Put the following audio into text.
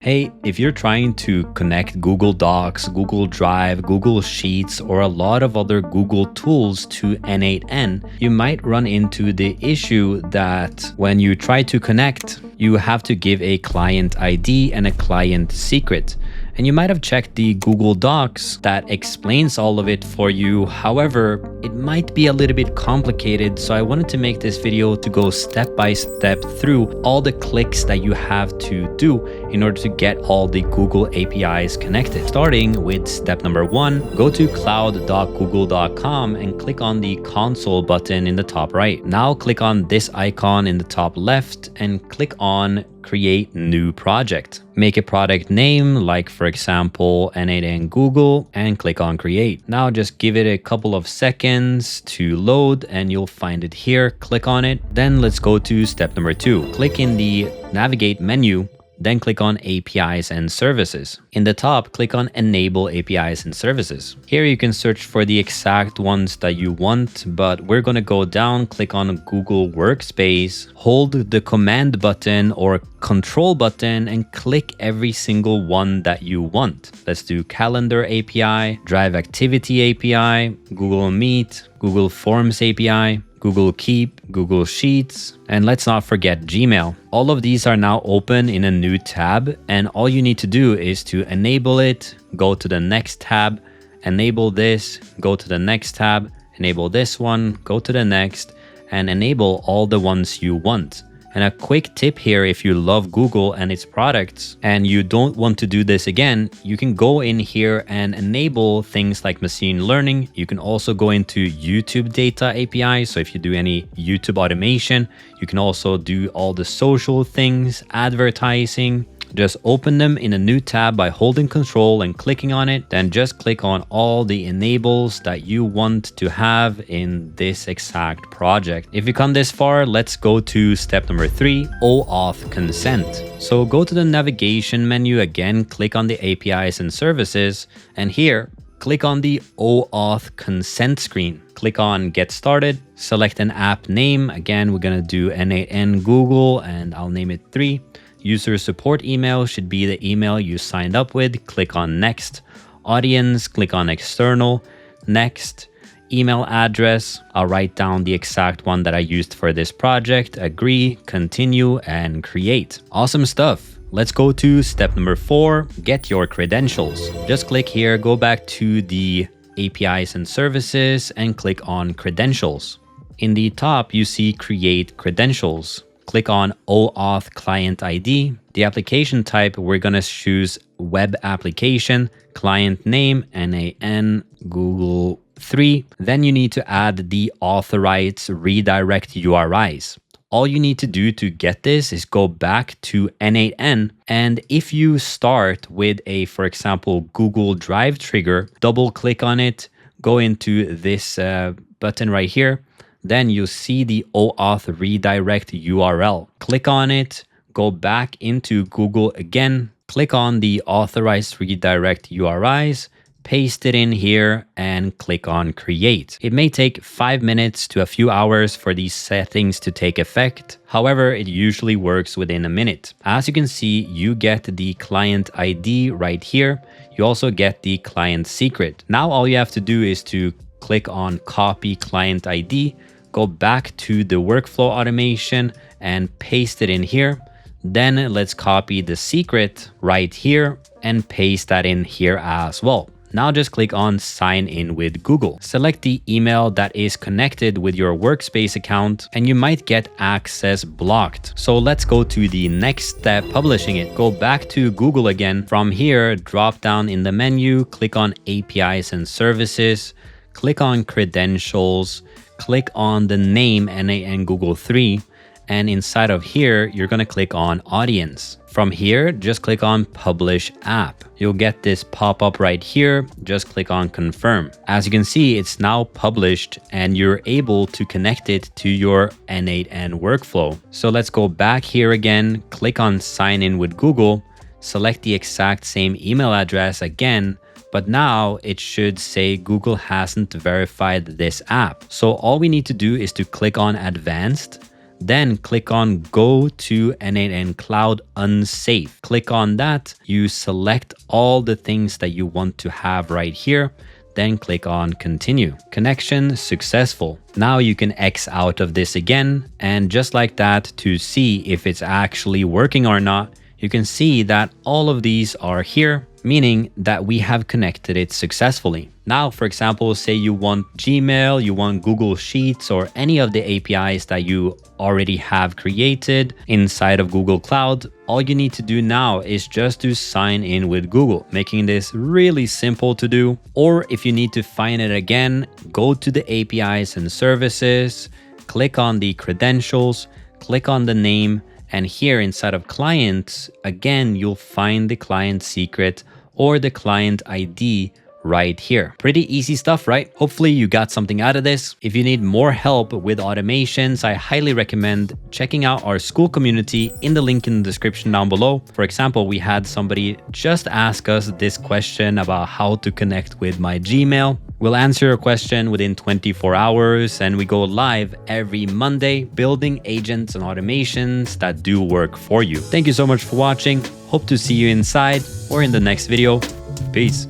Hey, if you're trying to connect Google Docs, Google Drive, Google Sheets, or a lot of other Google tools to n8n, you might run into the issue that when you try to connect, you have to give a client ID and a client secret. And you might have checked the Google Docs that explains all of it for you. However, it might be a little bit complicated. So I wanted to make this video to go step by step through all the clicks that you have to do in order to get all the Google APIs connected. Starting with step number 1, go to cloud.google.com and click on the console button in the top right. Now click on this icon in the top left and click on create new project. Make a product name, like for example, n8n Google, and click on create. Now just give it a couple of seconds to load and you'll find it here. Click on it. Then let's go to step number 2. Click in the navigate menu. Then click on APIs and services. In the top, click on enable APIs and services. Here you can search for the exact ones that you want, but we're going to go down, click on Google Workspace, hold the command button or control button and click every single one that you want. Let's do calendar API, drive activity API, Google Meet, Google Forms API, Google Keep, Google Sheets, and let's not forget Gmail. All of these are now open in a new tab, and all you need to do is to enable it, go to the next tab, enable this, go to the next tab, enable this one, go to the next, and enable all the ones you want. And a quick tip here, if you love Google and its products and you don't want to do this again, you can go in here and enable things like machine learning. You can also go into YouTube data API. So if you do any YouTube automation, you can also do all the social things, advertising. Just open them in a new tab by holding control and clicking on it. Then just click on all the enables that you want to have in this exact project. If you come this far, let's go to step number 3, oAuth consent. So go to the navigation menu again, click on the APIs and services, and here, click on the oAuth consent screen. Click on get started, select an app name. Again, we're gonna do n8n Google and I'll name it 3. User support email should be the email you signed up with. Click on next. Audience, click on external. Next. Email address, I'll write down the exact one that I used for this project. Agree, continue, and create. Awesome stuff. Let's go to step number 4, get your credentials. Just click here, go back to the APIs and services and click on credentials. In the top, you see create credentials. Click on oAuth client ID. The application type, we're going to choose web application, client name, n8n Google 3. Then you need to add the authorized redirect URIs. All you need to do to get this is go back to n8n. And if you start with a, for example, Google Drive trigger, double click on it, go into this button right here. Then you'll see the oAuth redirect URL. Click on it, go back into Google again, click on the authorized redirect URIs, paste it in here and click on create. It may take 5 minutes to a few hours for these settings to take effect. However, it usually works within a minute. As you can see, you get the client ID right here. You also get the client secret. Now all you have to do is to click on copy client ID, go back to the workflow automation and paste it in here. Then let's copy the secret right here and paste that in here as well. Now just click on sign in with Google. Select the email that is connected with your workspace account and you might get access blocked. So let's go to the next step, publishing it. Go back to Google again. From here, drop down in the menu, click on APIs and services, click on credentials, click on the name n8n Google 3, and inside of here, you're going to click on audience. From here, just click on publish app. You'll get this pop up right here. Just click on confirm. As you can see, it's now published and you're able to connect it to your n8n workflow. So let's go back here again, click on sign in with Google, select the exact same email address again, but now it should say Google hasn't verified this app. So all we need to do is to click on advanced, Then click on Go to n8n Cloud Unsafe. Click on that. You select all the things that you want to have right here. Then click on Continue. Connection successful. Now you can X out of this again. And just like that, to see if it's actually working or not, you can see that all of these are here, meaning that we have connected it successfully. Now, for example, say you want Gmail, you want Google Sheets, or any of the APIs that you already have created inside of Google Cloud. All you need to do now is just to sign in with Google, making this really simple to do. Or if you need to find it again, go to the APIs and services, click on the credentials, click on the name, and here inside of clients, again, you'll find the client secret or the client ID right here. Pretty easy stuff, right? Hopefully you got something out of this. If you need more help with automations, I highly recommend checking out our school community in the link in the description down below. For example, we had somebody just ask us this question about how to connect with my Gmail. We'll answer your question within 24 hours and we go live every Monday building agents and automations that do work for you. Thank you so much for watching. Hope to see you inside or in the next video. Peace.